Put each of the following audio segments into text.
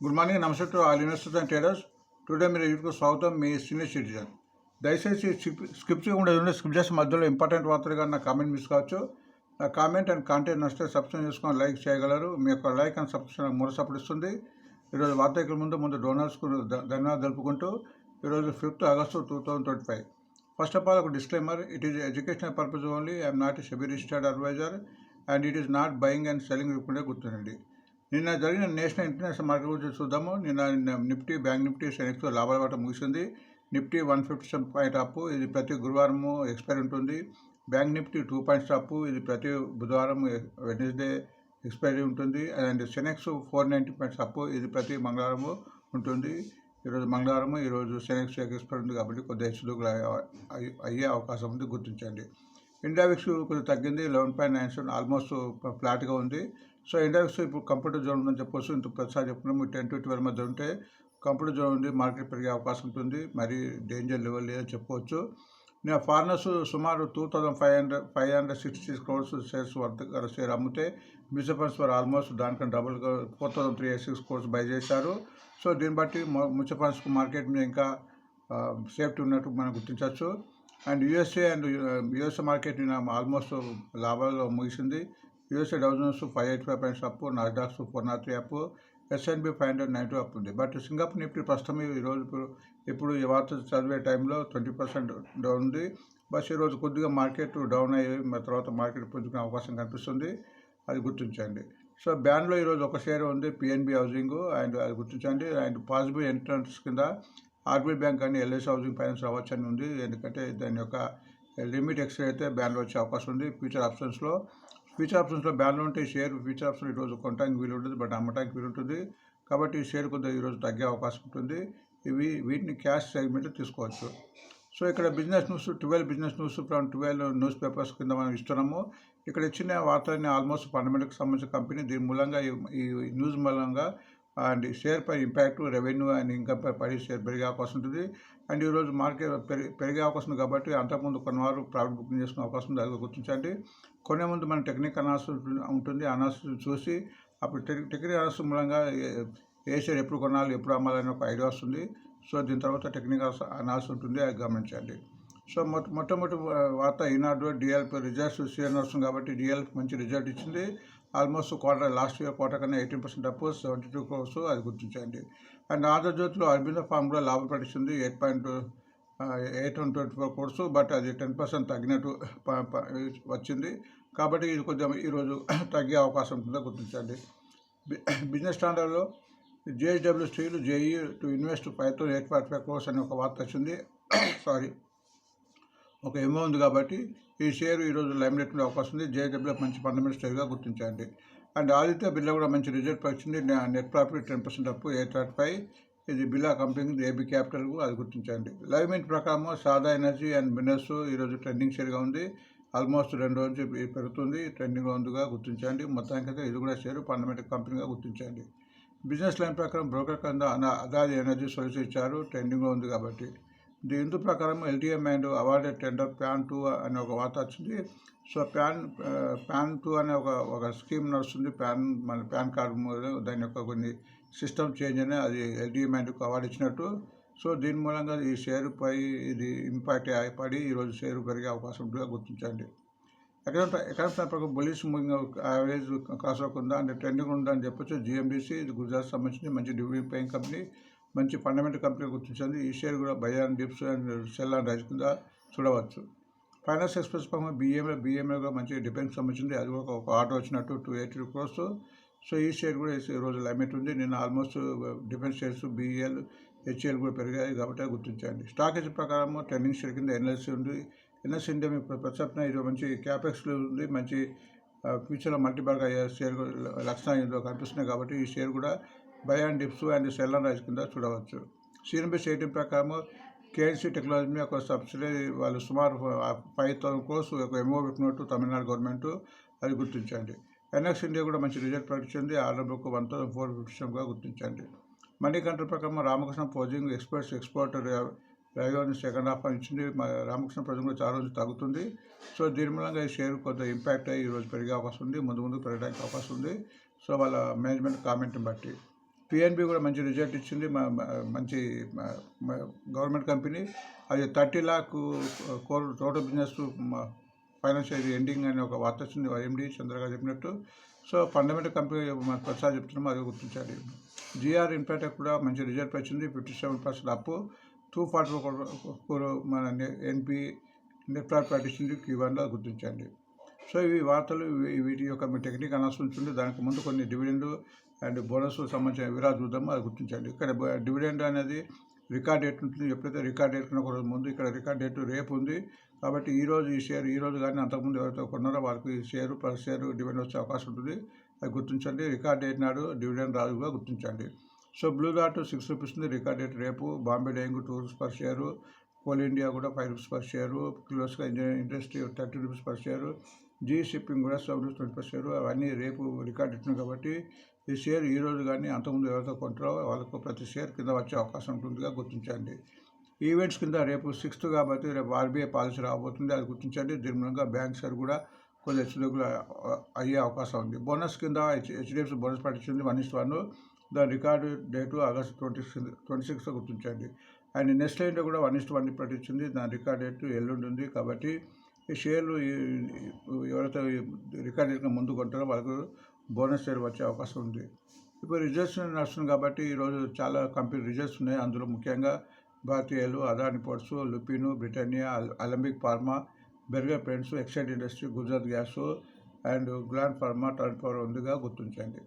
Good morning, నమస్తే to all investors and traders. Today మీరు YouTube స్వాగతం. మీ సీనియర్ సిటిజన్. దయచేసి స్కిప్ చేయకుండా స్కిప్ చేసిన మధ్యలో ఇంపార్టెంట్ వార్తలుగా నా కామెంట్ మిస్ కావచ్చు. నా కామెంట్ అండ్ కాంటెంట్ నచ్చితే సబ్స్క్రైబ్ చేసుకొని లైక్ చేయగలరు. మీ యొక్క లైక్ అండ్ సబ్స్క్రిప్షన్ నాకు మూడు సపోర్ట్ ఇస్తుంది. ఈరోజు వార్తల ముందు డోనర్స్కు ధన్యవాదాలు తెలుపుకుంటూ ఈరోజు 5th August 2025. First of all ఒక disclaimer. It is educational purpose only. I'm not SEBI registered advisor and it is not buying and selling ఇప్పుడే గుర్తుండండి. నిన్న జరిగిన నేషనల్ ఇంటర్నేషనల్ మార్కెట్ గురించి చూద్దాము. నిన్న నిఫ్టీ, బ్యాంక్ నిఫ్టీ, సెనెక్స్తో లాభాల వాట ముగిసింది. నిఫ్టీ 157 పాయింట్ అప్, ఇది ప్రతి గురువారము ఎక్స్పైరీ ఉంటుంది. బ్యాంక్ నిఫ్టీ 2 పాయింట్స్ అప్, ఇది ప్రతి బుధవారం వెడ్నెస్డే ఎక్స్పైరీ ఉంటుంది. అండ్ సెనెక్స్ 490 పాయింట్స్ అప్, ఇది ప్రతి మంగళవారము ఉంటుంది. ఈరోజు మంగళవారము, ఈరోజు సెనెక్స్ ఎక్స్పైరీ ఉంది కాబట్టి కొద్దిగా హెచ్చుతగ్గులు అయ్యే అవకాశం ఉంది, గుర్తించండి. ఇండియా విక్స్ కొద్దిగా తగ్గింది, 11.97, ఆల్మోస్ట్ ఫ్లాట్గా ఉంది. సో ఇండియా విక్స్ ఇప్పుడు కంఫర్టబుల్ జోన్ ఉందని చెప్పొచ్చు. ఇంత ప్రతిసారి చెప్పుకున్నాము 10 to 12 మధ్య ఉంటే కంఫర్టబుల్ జోన్ ఉంది, మార్కెట్ పెరిగే అవకాశం ఉంటుంది. మరి డేంజర్ లెవెల్ లేదని చెప్పుకోవచ్చు. నేను ఫారినర్స్ సుమారు 2,566 crores షేర్స్ వర్త్ షేర్ అమ్మితే మ్యూచువల్ ఫండ్స్ వారు ఆల్మోస్ట్ దానికన్నా డబుల్గా 4,386 crores బై చేశారు. సో దీన్ని బట్టి మ్యూచువల్ ఫండ్స్ మార్కెట్ మీద ఇంకా సేఫ్టీ ఉన్నట్టు మనం గుర్తించవచ్చు. అండ్ యూఎస్ఏ మార్కెట్ నిన్న ఆల్మోస్ట్ లాభాల్లో ముగిసింది. USA Dow Jones 585 points up, Nasdaq 403 up, S&P 592 up ఉంది. బట్ సింగపూర్ నిఫ్టీ ప్రస్తుతం ఈరోజు ఇప్పుడు ఈ వార్త చదివే టైంలో 20% డౌన్ ఉంది. బట్ ఈరోజు కొద్దిగా మార్కెట్ డౌన్ అయ్యి తర్వాత మార్కెట్ పుంజుకునే అవకాశం కనిపిస్తుంది, అది గుర్తించండి. సో బ్యాన్లో ఈరోజు ఒక షేర్ ఉంది, పిఎన్బి హౌసింగ్, అండ్ అది గుర్తించండి. అండ్ పాసిబుల్ ఎంట్రన్స్ కింద ఆర్బీఐ బ్యాంక్ అని ఎల్ఐసి హౌసింగ్ ఫైనాన్స్ రావచ్చు అని ఉంది. ఎందుకంటే దాని యొక్క లిమిట్ ఎక్స్ట్రా అయితే బ్యాన్లో వచ్చే అవకాశం ఉంది. ఫ్యూచర్ ఆప్షన్స్లో బ్యాన్లో ఉంటే ఈ షేర్ ఫ్యూచర్ ఆప్షన్ ఈరోజు కొనడానికి వీలు ఉంటుంది, బట్ అమ్మటానికి వీలు ఉంటుంది. కాబట్టి ఈ షేర్ కొద్దిగా ఈరోజు తగ్గే అవకాశం ఉంటుంది. వీటిని క్యాష్ సెగ్మెంట్ తీసుకోవచ్చు. సో ఇక్కడ business news 12 business news from 12 news papers కింద మనం ఇస్తున్నాము. ఇక్కడ ఇచ్చిన వార్తలన్నీ ఆల్మోస్ట్ ఫండమెంటల్కి సంబంధించిన కంపెనీ. దీని మూలంగా ఈ న్యూస్ మూలంగా అండ్ షేర్ పై ఇంపాక్ట్, రెవెన్యూ అండ్ ఇన్కమ్ పై పడి షేర్ పెరిగే అవకాశం ఉంటుంది. అండ్ ఈరోజు మార్కెట్ పెరిగే అవకాశం ఉంది కాబట్టి అంతకుముందు కొన్నవారు ప్రాఫిట్ బుకింగ్ చేసుకునే అవకాశం ఉంది, అది గుర్తించండి. కొనే ముందు మన టెక్నిక్ అనాలిసిస్ ఉంటుంది. అనాలిసిస్ చూసి అప్పుడు టెక్నిక్ అనాలిసిస్ మూలంగా ఏ షేర్ ఎప్పుడు కొనాలి, ఎప్పుడు అమ్మాలని ఒక ఐడియా వస్తుంది. సో దీని తర్వాత టెక్నికల్ అనాలిసిస్ ఉంటుంది, అది గమనించండి. సో మొట్టమొదటి వార్త ఈనాడు డిఎల్పి రిజల్ట్స్ సీజన్ వస్తుంది కాబట్టి డిఎల్పి మంచి రిజల్ట్ ఇచ్చింది. ఆల్మోస్ట్ లాస్ట్ ఇయర్ క్వార్టర్ కన్నా 18% అప్, 72 crores, అది గుర్తించండి. అండ్ ఆంధ్రజ్యోతిలో అరబిందో ఫార్మ్ కూడా లాభం ప్రకటిస్తుంది, 8.824 crores, బట్ అది 10% తగ్గినట్టు వచ్చింది. కాబట్టి ఇది కొద్దిగా ఈరోజు తగ్గే అవకాశం ఉంటుందో గుర్తించండి. బిజినెస్ స్టాండర్డ్లో జేఎస్డబ్ల్యూ స్టీల్ జేఈ టు ఇన్వెస్ట్ 5,845 crores అని ఒక వార్త వచ్చింది. ఒక ఎంఓ ఉంది కాబట్టి ఈ షేర్ ఈరోజు లైమ్లైట్ ఉండే అవకాశం ఉంది. జేడబ్ల్యూ మంచి ఫండమెంటల్ షేర్గా గుర్తించండి. అండ్ ఆదిత్య బిర్లా కూడా మంచి రిజల్ట్ వచ్చింది, నెట్ ప్రాఫిట్ 10% అప్, 835, ఇది బిర్లా కంపెనీ ఏబీ క్యాపిటల్కు, అది గుర్తించండి. లైవ్ మింట్ ప్రకారం సాదా ఎనర్జీ అండ్ మినరల్స్ ఈరోజు ట్రెండింగ్ షేర్గా ఉంది. ఆల్మోస్ట్ 2 రోజు పెరుగుతుంది, ట్రెండింగ్లో ఉందిగా గుర్తించండి. మొత్తానికైతే ఇది కూడా షేర్ ఫండమెంటల్ కంపెనీగా గుర్తించండి. బిజినెస్ లైన్ ప్రకారం బ్రోకర్ కింద అదాని ఎనర్జీ సొల్యూషన్ ఇచ్చారు, ట్రెండింగ్లో ఉంది కాబట్టి. దీని ప్రకారం LTM and awarded tender pan 2 అనే ఒక వార్త వచ్చింది. సో ప్యాన్ 2 అనే ఒక స్కీమ్ నడుస్తుంది. మన పాన్ కార్డు దాని యొక్క కొన్ని సిస్టమ్ చేంజ్ అని అది ఎల్టీఎం అండ్కు అవార్డు ఇచ్చినట్టు. సో దీని మూలంగా ఈ షేరుపై ఇది ఇంపాక్ట్ పడి ఈరోజు షేరు పెరిగే అవకాశం ఉంటుందిగా గుర్తించండి. ఎకనామిక్స్ ప్రకారం బులిష్ మూవింగ్ యావరేజ్ క్రాస్ ఉందా అంటే ట్రెండింగ్ ఉందని చెప్పొచ్చు. జిఎండిసి, ఇది గుజరాత్ సంబంధించి మంచి డివిడెండ్ పేయింగ్ కంపెనీ, మంచి ఫండమెంటల్ కంపెనీ గుర్తించింది. ఈ షేర్ కూడా buy and dips and sell and rise కింద చూడవచ్చు. ఫైనాన్స్ ఎక్స్ప్రెస్ ప్రకారం బిఎంఏగా మంచి డిఫెన్స్ సంబంధించింది, అది ఒక ఆర్డర్ వచ్చినట్టు 280 crores. సో ఈ షేర్ కూడా ఈరోజు లైమిట్ ఉంది. నేను almost defence shares BL, HL కూడా పెరిగాయి కాబట్టి గుర్తించండి. స్టాక్ ఎక్స్ ప్రకారం ట్రెండింగ్ షేర్ కింద ఎన్ఎల్సీ ఉంది. ఎన్ఎల్సీ ఇండియా మీకు ప్రస్తుతం ఇది మంచి క్యాపెక్స్లో ఉంది, మంచి ఫ్యూచర్లో మల్టీబార్గా అయ్యే షేర్ లక్షణాలు ఇందులో కనిపిస్తున్నాయి కాబట్టి ఈ షేర్ కూడా buy and dips and sell and rise కింద చూడవచ్చు. సిఎన్బిఎస్ 18 ప్రకారం కేఎన్సీ టెక్నాలజీ ఒక సబ్సిడరీ వాళ్ళు సుమారు 5,000 crores ఒక ఎంఓ పెట్టినట్టు తమిళనాడు గవర్నమెంట్, అది గుర్తించండి. ఎన్ఎక్స్ ఇండియా కూడా మంచి రిజల్ట్ ప్రకటించింది, ఆర్డర్ బుక్ 1,450గా గుర్తించండి. మనీ కంట్రోల్ ప్రకారం Ramakrishna forging export revenue second half ఇచ్చింది. రామకృష్ణ ప్రజలు కూడా చాలా రోజు తగ్గుతుంది. సో దీని మూలంగా ఈ షేర్ కొంత ఇంపాక్ట్ అయ్యి ఈరోజు పెరిగే అవకాశం ఉంది, ముందు పెరగడానికి అవకాశం ఉంది. సో వాళ్ళ మేనేజ్మెంట్ కామెంట్ని బట్టి పిఎన్బి కూడా మంచి రిజల్ట్ ఇచ్చింది, మంచి గవర్నమెంట్ కంపెనీ. అది 30 lakh core total business financial ending అని ఒక వార్త వచ్చింది ఎండి చంద్రగా చెప్పినట్టు. సో ఫండమెంటల్ కంపెనీ మన ప్రసాద్ చెప్తున్నాము, అది గుర్తించాలి. జిఆర్ ఇన్ఫ్రాటెక్ కూడా మంచి రిజల్ట్ వచ్చింది, 57% అప్పు, 244 మన ఎన్పి నెట్ ప్రాఫిట్ ఇచ్చింది Q1లో, గుర్తించండి. సో ఇవి వార్తలు, వీటి యొక్క మీ టెక్నిక్ అనౌన్స్మెంట్స్ ఉంది. దానికి ముందు కొన్ని డివిడెండ్ అండ్ బోనస్ సంబంధించిన వివరాలు చూద్దాము, అది గుర్తించండి. ఇక్కడ డివిడెండ్ అనేది రికార్డ్ డేట్ ఉంటుంది. ఎప్పుడైతే రికార్డ్ డేట్ ఒక రోజు ముందు, ఇక్కడ రికార్డ్ డేట్ రేపు ఉంది కాబట్టి ఈ షేర్ కానీ అంతకుముందు ఎవరైతే కొన్నారో వాళ్ళకి షేరు పర్ షేరు డివిడెండ్ వచ్చే అవకాశం ఉంటుంది, అది గుర్తించండి. రికార్డ్ డేట్ నాడు డివిడెండ్ రాజుగా గుర్తించండి. సో బ్లూ డాట్ 6 రూపీస్ ఉంది, రికార్డ్ డేట్ రేపు. Bombay Dyeing 2 rupees per share, Coal India కూడా 5 rupees per share, Kirloskar engineering industry 30 rupees per share, G shipping కూడా 7 రూపీస్ 20 పర్ షేరు. అవన్నీ రేపు రికార్డ్ ఇచ్చినాయి కాబట్టి ఈ షేర్ ఈ రోజు కానీ అంతకుముందు ఎవరితో కొంటారో వాళ్ళకు ప్రతి షేర్ కింద వచ్చే అవకాశం ఉంటుందిగా గుర్తించండి. ఈవెంట్స్ కింద రేపు 6th కాబట్టి రేపు ఆర్బీఐ పాలసీ రాబోతుంది, అది గుర్తించండి. దీని మూలంగా బ్యాంక్ షేర్ కూడా కొంచెం హెచ్చుతగ్గులు అయ్యే అవకాశం ఉంది. బోనస్ కింద హెచ్డిఎఫ్సి బోనస్ పాటించింది 1:1, దాని రికార్డు డేటు ఆగస్టు 26 గుర్తించండి. అండ్ నెక్స్ట్ లైన్లో కూడా 1:1 ప్రకటించింది, దాని రికార్డ్ డేట్ ఎల్లుండి ఉంది. కాబట్టి ఈ షేర్లు ఎవరైతే రికార్డ్ డేట్ ముందు కొంటారో వాళ్ళకు బోనస్ షేర్ వచ్చే అవకాశం ఉంది. ఇప్పుడు రిజల్ట్స్ నడుస్తుంది కాబట్టి ఈరోజు చాలా కంపెనీ రిజల్ట్స్ ఉన్నాయి. అందులో ముఖ్యంగా భారతీయులు, Adani ports, Lupin, Britannia, Alembic pharma, Berger paints, Exide industry, Gujarat gas and gland pharma, turn power ఉందిగా గుర్తించండి.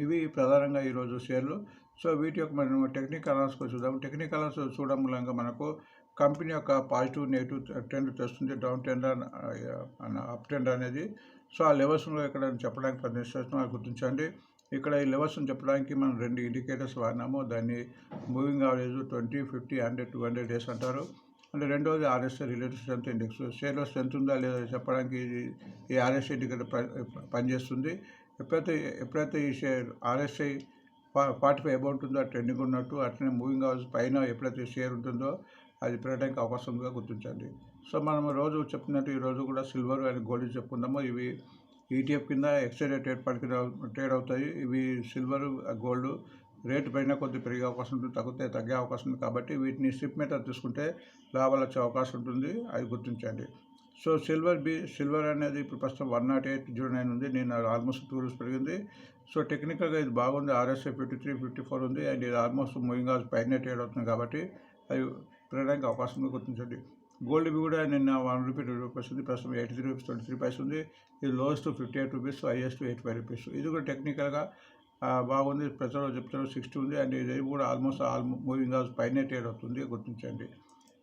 ఇవి ప్రధానంగా ఈరోజు షేర్లు. సో వీటి యొక్క మనం టెక్నికల్ అనాలిసిస్ చూద్దాం. టెక్నికల్ అనాలిసిస్ చూడడం మూలంగా మనకు కంపెనీ యొక్క పాజిటివ్ నెగిటివ్ ట్రెండ్ తెస్తుంది, డౌన్ ట్రెండ్ అప్ ట్రెండ్ అనేది. సో ఆ లెవెల్స్లో ఇక్కడ చెప్పడానికి ప్రయత్నిస్తున్నాం, అది గుర్తించండి. ఇక్కడ ఈ లెవెల్స్ని చెప్పడానికి మనం 2 ఇండికేటర్స్ వాడినాము. దాన్ని మూవింగ్ యావరేజ్ 20, 50, 100, 200 డేస్ అంటారు. అంటే రెండోది RSI రిలేటివ్ స్ట్రెంత్ ఇండెక్స్. షేర్లో స్ట్రెంత్ ఉందా లేదా చెప్పడానికి ఈ RSI ఇండికేటర్ పనిచేస్తుంది. ఎప్పుడైతే ఈ షేర్ RSI 45 అబౌవ్ ఉంటుందో ట్రెండింగ్ ఉన్నట్టు, అట్లనే మూవింగ్ యావరేజ్ పైన ఎప్పుడైతే షేర్ ఉంటుందో అది పెరగడానికి అవకాశం ఉందిగా గుర్తించండి. సో మనం రోజు చెప్పినట్టు ఈరోజు కూడా సిల్వర్ అండ్ గోల్డ్ చెప్పుకుందాము. ఇవి ETF కింద ఎక్స్చేంజ్ రేట్ కింద ట్రేడ్ అవుతాయి. ఇవి సిల్వర్, గోల్డ్ రేటు పైన కొద్దిగా పెరిగే అవకాశం ఉంటుంది, తగ్గే అవకాశం ఉంది. కాబట్టి వీటిని స్ట్రిప్ మెథడ్ తీసుకుంటే లాభాలు వచ్చే అవకాశం ఉంటుంది, అది గుర్తించండి. సో సిల్వర్ అనేది ఇప్పుడు ప్రస్తుతం 108.09 ఉంది. నేను ఆల్మోస్ట్ 2 రూపీస్ పెరిగింది. సో టెక్నికల్గా ఇది బాగుంది. RSI 53, 54 ఉంది. అండ్ ఇది ఆల్మోస్ట్ మూవింగ్ యావరేజ్ పైన ట్రేడ్ అవుతుంది కాబట్టి అది పెరగడానికి అవకాశం గుర్తించండి. గోల్డ్ కూడా నిన్న 1 రూపీ 2 రూపీస్ ఉంది, ప్రస్తుతం 83 రూపీస్ 23 పైస్ ఉంది. ఇది లోయెస్ట్ 58 రూపీస్, హైయెస్ట్ 85 రూపీస్. ఇది కూడా టెక్నికల్గా బాగుంది. ప్రజలు చెప్తారు 60 ఉంది. అండ్ ఇది కూడా ఆల్మోస్ట్ మూవింగ్ యావరేజ్ పైన ట్రేడ్ అవుతుంది, గుర్తించండి.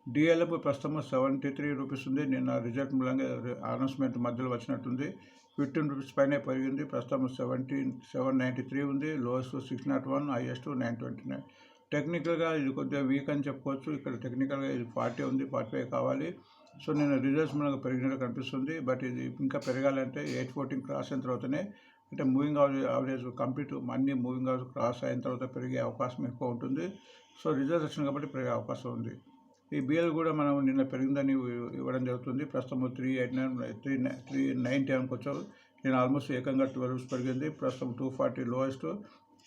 DLF ప్రస్తుతం 73 రూపీస్ ఉంది. నిన్న రిజల్ట్ మూలంగా అనౌన్స్మెంట్ మధ్యలో వచ్చినట్టుంది. 15 రూపీస్ పైన పెరిగింది. ప్రస్తుతం 793 ఉంది. Lowest 601, highest 929. టెక్నికల్గా ఇది కొద్దిగా వీక్ అని చెప్పుకోవచ్చు. ఇక్కడ టెక్నికల్గా ఇది 40 ఉంది, 45 కావాలి. సో నేను రిజల్ట్స్ మూలంగా పెరిగినట్టు కనిపిస్తుంది. బట్ ఇది ఇంకా పెరగాలంటే 814 క్రాస్ అయిన తర్వాతనే, అంటే మూవింగ్ యావరేజ్ కంప్లీట్ అన్ని మూవింగ్ యావరేజ్ క్రాస్ అయిన తర్వాత పెరిగే అవకాశం ఎక్కువ ఉంటుంది. సో రిజల్ట్స్ వచ్చింది కాబట్టి పెరిగే అవకాశం ఉంది. ఈ BL కూడా మనం నిన్న పెరిగిందని ఇవ్వడం జరుగుతుంది. ప్రస్తుతం 390 వచ్చావు. నేను ఆల్మోస్ట్ ఏకంగా 12 రూపీస్ పెరిగింది. ప్రస్తుతం 240 లోయెస్ట్,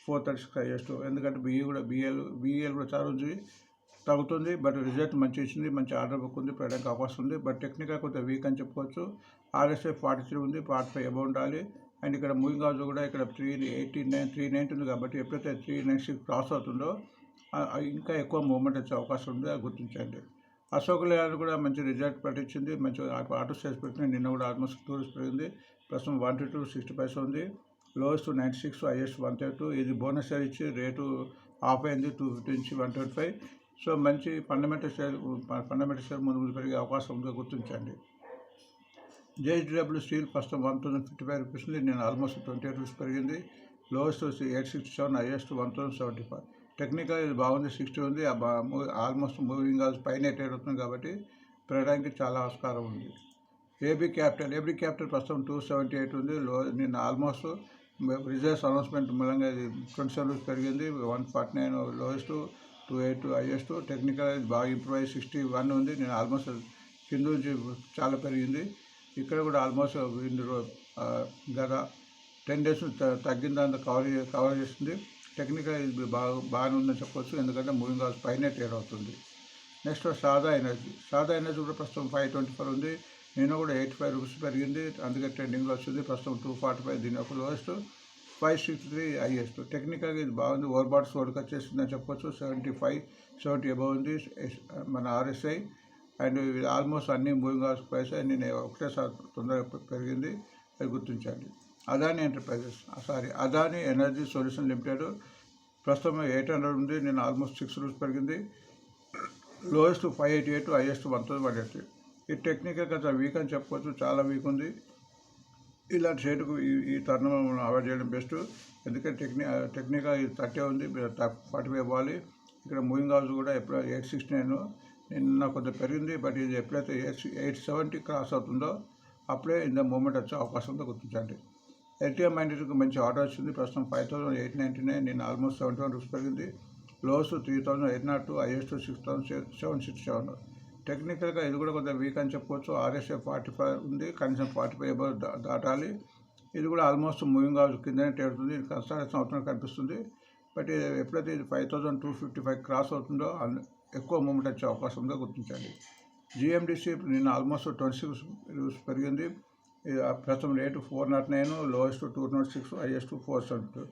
436 హైయెస్ట్. ఎందుకంటే BL కూడా చాలా రోజు తగ్గుతుంది. బట్ రిజల్ట్ మంచి ఇచ్చింది, మంచి ఆర్డర్ బుక్ ఉంది, పెరగడానికి అవకాశం ఉంది. బట్ టెక్నికల్ కొంత వీక్ అని చెప్పుకోవచ్చు. RSI 43 ఉంది, 45 అబౌవ్ ఉండాలి. అండ్ ఇక్కడ మూవింగ్ యావరేజ్ కూడా ఇక్కడ 390 ఉంది. కాబట్టి ఎప్పుడైతే 396 క్రాస్ అవుతుందో ఇంకా ఎక్కువ మూవ్మెంట్ వచ్చే అవకాశం ఉంది, అది గుర్తించండి. అశోక్ లేలాండ్ కూడా మంచి రిజల్ట్ ప్రకటించింది, మంచి ఆటో సేల్స్ పెట్టింది. నిన్న కూడా ఆల్మోస్ట్ 2 రూపీస్ పెరిగింది. ప్రస్తుతం 122.60 పైస్ ఉంది. Lowest 96, highest 132. ఇది బోనస్ షేర్ ఇచ్చి రేటు ఆఫ్ అయింది 250 నుంచి 125. సో మంచి ఫండమెంటల్ షేర్ ముందు పెరిగే అవకాశం ఉందో గుర్తించండి. JSW స్టీల్ ప్రస్తుతం 1055 రూపీస్ ఉంది. నేను ఆల్మోస్ట్ 28 రూపీస్ పెరిగింది. Lowest 867, highest 1075. టెక్నికల్ ఇది బాగుంది, 60 ఉంది. ఆల్మోస్ట్ మూవింగ్ యావరేజ్ పైన ట్రేడ్ అవుతుంది కాబట్టి పెరగడానికి చాలా ఆస్కారం ఉంది. AB క్యాపిటల్ ప్రస్తుతం 278 ఉంది. నిన్న ఆల్మోస్ట్ రిజల్ట్స్ అనౌన్స్మెంట్ మూలంగా ఇది 27 రూపీస్ పెరిగింది. 149 లోయెస్ట్, 28 హైయెస్ట్. టెక్నికల్ ఇది బాగా ఇంప్రూవ్ అయ్యి 61 ఉంది. నేను ఆల్మోస్ట్ కింద నుంచి చాలా పెరిగింది. ఇక్కడ కూడా ఆల్మోస్ట్ గత 10 డేస్ తగ్గిన దాంతో కవర్ చేస్తుంది. టెక్నికల్ ఇది బాగానే ఉందని చెప్పొచ్చు, ఎందుకంటే మూవింగ్ అవర్స్ పైనే ట్రేడ్ అవుతుంది. నెక్స్ట్ సాదా ఎనర్జీ కూడా ప్రస్తుతం 524 ఉంది. నేను కూడా 85 రూపీస్ పెరిగింది, అందుకే ట్రెండింగ్లో వచ్చింది. ప్రస్తుతం 245 దీని యొక్క లోయెస్ట్, 563 హైయెస్ట్. టెక్నికల్గా ఇది బాగుంది. ఓవర్ బాట్స్ వర్క్ వచ్చేసిందని చెప్పొచ్చు. 75, 70 అబౌవ్ ఉంది మన RSI. అండ్ ఇది ఆల్మోస్ట్ అన్ని మూవింగ్ అవర్స్ ప్రైస్ నేను ఒకటేసారి తొందరగా పెరిగింది, అది గుర్తించండి. అదాని ఎనర్జీ సొల్యూషన్ లిమిటెడ్ ప్రస్తుతం 800 ఉంది. నేను ఆల్మోస్ట్ 6 రూపీస్ పెరిగింది. Lowest 588, highest 1180. ఈ టెక్నికల్ కొంచెం వీక్ అని చెప్పుకోవచ్చు, చాలా వీక్ ఉంది. ఇలాంటి షేర్కు ఈ తరుణంలో మనం అవాయిడ్ చేయడం బెస్ట్, ఎందుకంటే టెక్నికల్ ఇది 30 ఉంది, 45 ఇవ్వాలి. ఇక్కడ మూవింగ్ అవర్స్ కూడా ఎప్పుడు 869 నిన్న కొంచెం పెరిగింది, బట్ ఇది ఎప్పుడైతే 870 క్రాస్ అవుతుందో అప్పుడే ఇంత మూమెంట్ వచ్చే అవకాశం ఉందో గుర్తించండి. LTI మైండెడ్కి మంచి ఆర్డర్ వచ్చింది. ప్రస్తుతం 5899, నేను ఆల్మోస్ట్ 71 రూపీస్ పెరిగింది. Lows 3802, highest 6767. టెక్నికల్గా ఇది కూడా కొంచెం వీక్ అని చెప్పుకోవచ్చు. RSI 45 ఉంది, కనీసం 45 అబౌవ్ దాటాలి. ఇది కూడా ఆల్మోస్ట్ మూవింగ్ అవర్స్ కిందనే తేడుతుంది, ఇది కన్సల్టేషన్ అవుతున్నట్టు కనిపిస్తుంది. బట్ ఎప్పుడైతే ఇది 5255 క్రాస్ అవుతుందో ఎక్కువ మూమెంట్ వచ్చే అవకాశం ఉందో గుర్తించండి. GMDC నిన్న ఆల్మోస్ట్ 26 రూపీస్ పెరిగింది. ప్రస్తుతం రేటు 409, లోయెస్ట్ 206, హైయెస్ట్ 472.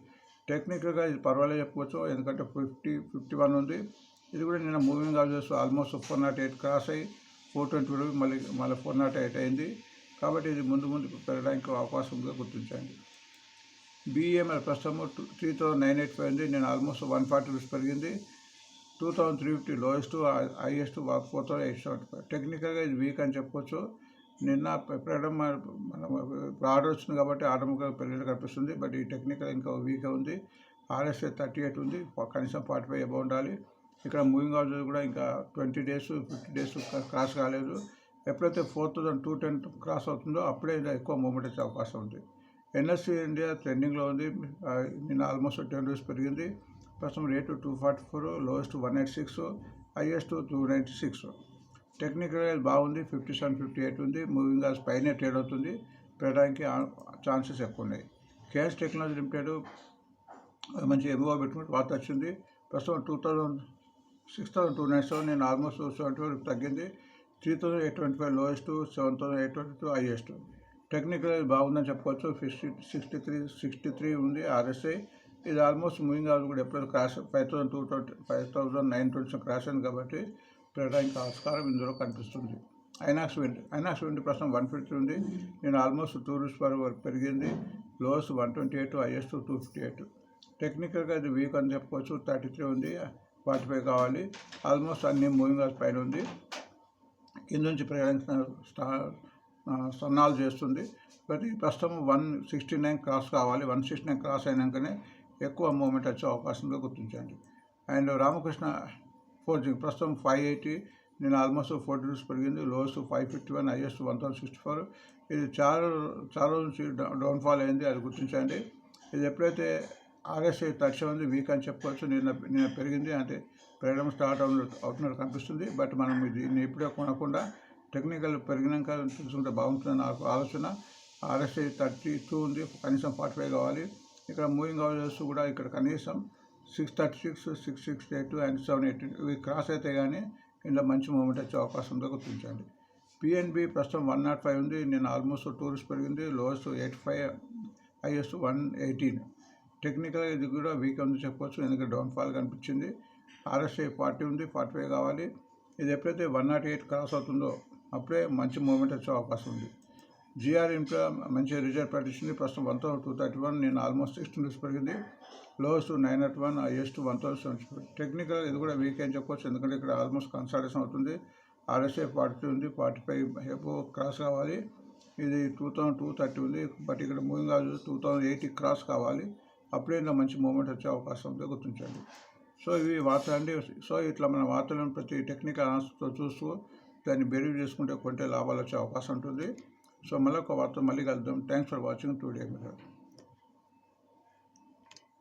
టెక్నికల్గా ఇది పర్వాలేదు చెప్పుకోవచ్చు, ఎందుకంటే 51 ఉంది. ఇది కూడా నిన్న మూవింగ్ అవర్స్ ఆల్మోస్ట్ 408 క్రాస్ అయ్యి 420 మళ్ళీ 408 అయింది. కాబట్టి ఇది ముందు పెరగడానికి అవకాశం ఉందో గుర్తించండి. BEML ప్రస్తుతం 3985 ఉంది. నేను ఆల్మోస్ట్ 140 రూపీస్ పెరిగింది. 2350 లోయెస్ట్, హైయెస్ట్ 4875. టెక్నికల్గా ఇది వీక్ అని చెప్పుకోవచ్చు. నిన్న పెరగడం మనం ఆర్డర్ వచ్చింది కాబట్టి ఆటోమేటిక్గా పెరిగినట్టు కనిపిస్తుంది, బట్ ఈ టెక్నికల్ ఇంకా వీక్గా ఉంది. RSI 38 ఉంది, కనీసం 45 అబౌవ్ ఉండాలి. ఇక్కడ మూవింగ్ అవర్స్ కూడా ఇంకా 20 days 50 days క్రాస్ కాలేదు. ఎప్పుడైతే 4210 క్రాస్ అవుతుందో అప్పుడే ఎక్కువ మూమెంట్ వచ్చే అవకాశం ఉంది. NSE ఇండియా ట్రెండింగ్లో ఉంది. నిన్న ఆల్మోస్ట్ 10 రూపీస్ పెరిగింది. ప్రస్తుతం రేటు 244, లోయెస్ట్ 186, హైయెస్ట్ 296. టెక్నికల్గా బాగుంది. 57, 58 ఉంది. మూవింగ్ అవర్స్ పైనే ట్రేడ్ అవుతుంది, పెరగడానికి ఛాన్సెస్ ఎక్కువ ఉన్నాయి. కేఎస్ టెక్నాలజీ లిమిటెడ్ మంచి ఎగువ పెట్టుకుంటే వార్త వచ్చింది. ప్రస్తుతం 6297, నేను ఆల్మోస్ట్ 70 వరకు తగ్గింది. 3825 లోయెస్ట్, 7822 హైయెస్ట్. టెక్నికల్ బాగుందని చెప్పుకోవచ్చు. 63 ఉంది RSI. ఇది ఆల్మోస్ట్ మూవింగ్ అవర్స్ కూడా ఎప్పుడైతే క్రాష్ 5920 క్రాష్ అయింది కాబట్టి పెరగడానికి ఆస్కారం ఇందులో కనిపిస్తుంది. ఐనాక్స్ విండ్ ప్రస్తుతం 153 ఉంది. నేను ఆల్మోస్ట్ 2 రూపీస్ వరకు పెరిగింది. Lows 128, highest 258. టెక్నికల్గా ఇది వీక్ అని చెప్పుకోవచ్చు. 33 ఉంది, 45 కావాలి. ఆల్మోస్ట్ అన్ని మూవింగ్ అవర్స్ పైన ఉంది. కింద నుంచి పెరగడానికి సన్నాలు చేస్తుంది. బట్ ఈ ప్రస్తుతం 169 క్రాస్ కావాలి. 169 క్రాస్ అయినాకనే ఎక్కువ మూమెంట్ వచ్చే అవకాశంగా గుర్తించండి. అండ్ రామకృష్ణ ఫోర్జింగ్ ప్రస్తుతం 580, నేను ఆల్మోస్ట్ 40 రూపీస్ పెరిగింది. Lowest 551, highest 1064. ఇది చాలా రోజుల నుంచి డౌన్ఫాల్ అయింది, అది గుర్తించండి. ఇది ఎప్పుడైతే RSI 30 ఉంది, వీక్ అని చెప్పుకోవచ్చు. నిన్న పెరిగింది, అంటే పెరగడం స్టార్ట్ అవుతున్నట్టు కనిపిస్తుంది. బట్ మనం దీన్ని ఇప్పుడే కొనకుండా టెక్నికల్ పెరిగినాక చూసుకుంటే బాగుంటుందని నాకు ఆలోచన. RSI 32 ఉంది, కనీసం 45 కావాలి. ఇక్కడ మూవింగ్ అవర్స్ కూడా ఇక్కడ కనీసం 636, 668 అండ్ 780 ఇవి క్రాస్ అయితే కానీ ఇందులో మంచి మూమెంట్ వచ్చే అవకాశం ఉందో గుర్తించండి. PNB ప్రస్తుతం 105 ఉంది, నేను ఆల్మోస్ట్ 2 రూపీస్ పెరిగింది. Lowest 85, highest 118. టెక్నికల్గా ఇది కూడా వీక్ ఉంది చెప్పుకోవచ్చు, ఎందుకంటే డౌన్ఫాల్ కనిపించింది. RSI 40 ఉంది, 45 కావాలి. ఇది ఎప్పుడైతే 108 క్రాస్ అవుతుందో అప్పుడే మంచి మూమెంట్ వచ్చే అవకాశం ఉంది. GR ఇంట్లో మంచి రిజల్ట్ ప్రకటించింది. ప్రస్తుతం 1231, నేను ఆల్మోస్ట్ 16 రూపీస్ పెరిగింది. Lowest 901, highest 1070. టెక్నికల్ ఇది కూడా వీక్ అని చెప్పవచ్చు, ఎందుకంటే ఇక్కడ ఆల్మోస్ట్ కన్సల్టేషన్ అవుతుంది. RSI 43 ఉంది, 45 ఎబో క్రాస్ కావాలి. ఇది 2230 ఉంది, బట్ ఇక్కడ మూవింగ్ అవర్స్ 2080 క్రాస్ కావాలి. అప్పుడే ఇంకా మంచి మూమెంట్ వచ్చే అవకాశం ఉందో గుర్తించండి. సో ఇవి వార్తలు అండి. సో ఇట్లా మన వార్తలను ప్రతి టెక్నికల్ ఆన్సర్తో చూస్తూ దాన్ని బెరీవ్ చేసుకుంటే కొంటే లాభాలు వచ్చే అవకాశం ఉంటుంది. సో మళ్ళీ ఒక వార్త మళ్ళీ కలుద్దాం. Thanks for watching today.